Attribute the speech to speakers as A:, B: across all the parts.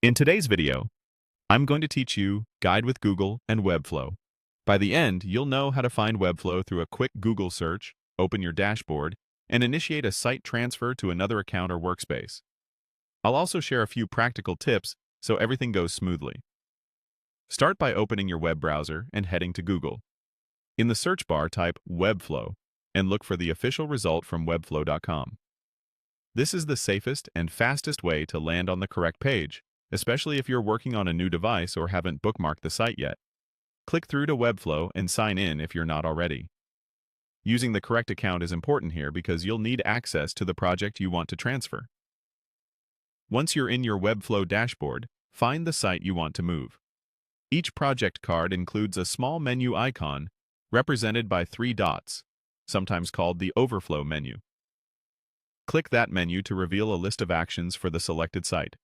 A: In today's video, I'm going to teach you Guide with Google and Webflow. By the end, you'll know how to find Webflow through a quick Google search, open your dashboard, and initiate a site transfer to another account or workspace. I'll also share a few practical tips so everything goes smoothly. Start by opening your web browser and heading to Google. In the search bar, type Webflow and look for the official result from webflow.com. This is the safest and fastest way to land on the correct page, especially if you're working on a new device or haven't bookmarked the site yet. Click through to Webflow and sign in if you're not already. Using the correct account is important here because you'll need access to the project you want to transfer. Once you're in your Webflow dashboard, find the site you want to move. Each project card includes a small menu icon represented by 3 dots, sometimes called the overflow menu. Click that menu to reveal a list of actions for the selected site.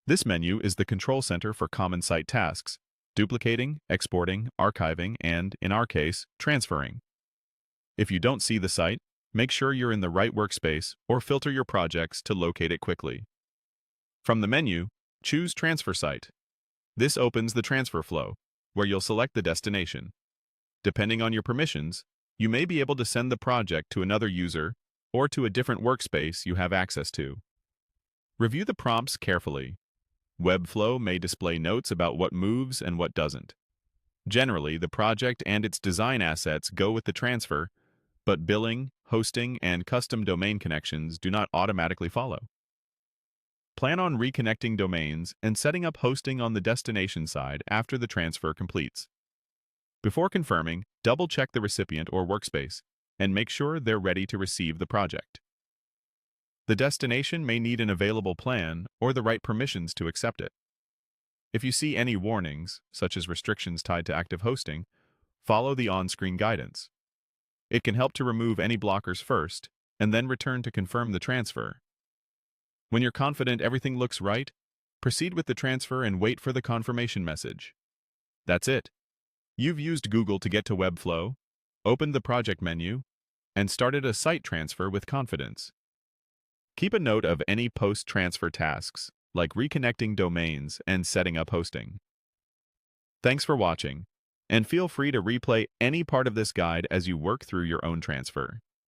A: This menu is the control center for common site tasks: duplicating, exporting, archiving, and, in our case, transferring. If you don't see the site, make sure you're in the right workspace or filter your projects to locate it quickly. From the menu, choose Transfer Site. This opens the transfer flow, where you'll select the destination. Depending on your permissions, you may be able to send the project to another user or to a different workspace you have access to. Review the prompts carefully. Webflow may display notes about what moves and what doesn't. Generally, the project and its design assets go with the transfer, but billing, hosting, and custom domain connections do not automatically follow. Plan on reconnecting domains and setting up hosting on the destination side after the transfer completes. Before confirming, double-check the recipient or workspace and make sure they're ready to receive the project. The destination may need an available plan or the right permissions to accept it. If you see any warnings, such as restrictions tied to active hosting, follow the on-screen guidance. It can help to remove any blockers first and then return to confirm the transfer. When you're confident everything looks right, proceed with the transfer and wait for the confirmation message. That's it. You've used Google to get to Webflow, opened the project menu, and started a site transfer with confidence. Keep a note of any post-transfer tasks, like reconnecting domains and setting up hosting. Thanks for watching, and feel free to replay any part of this guide as you work through your own transfer.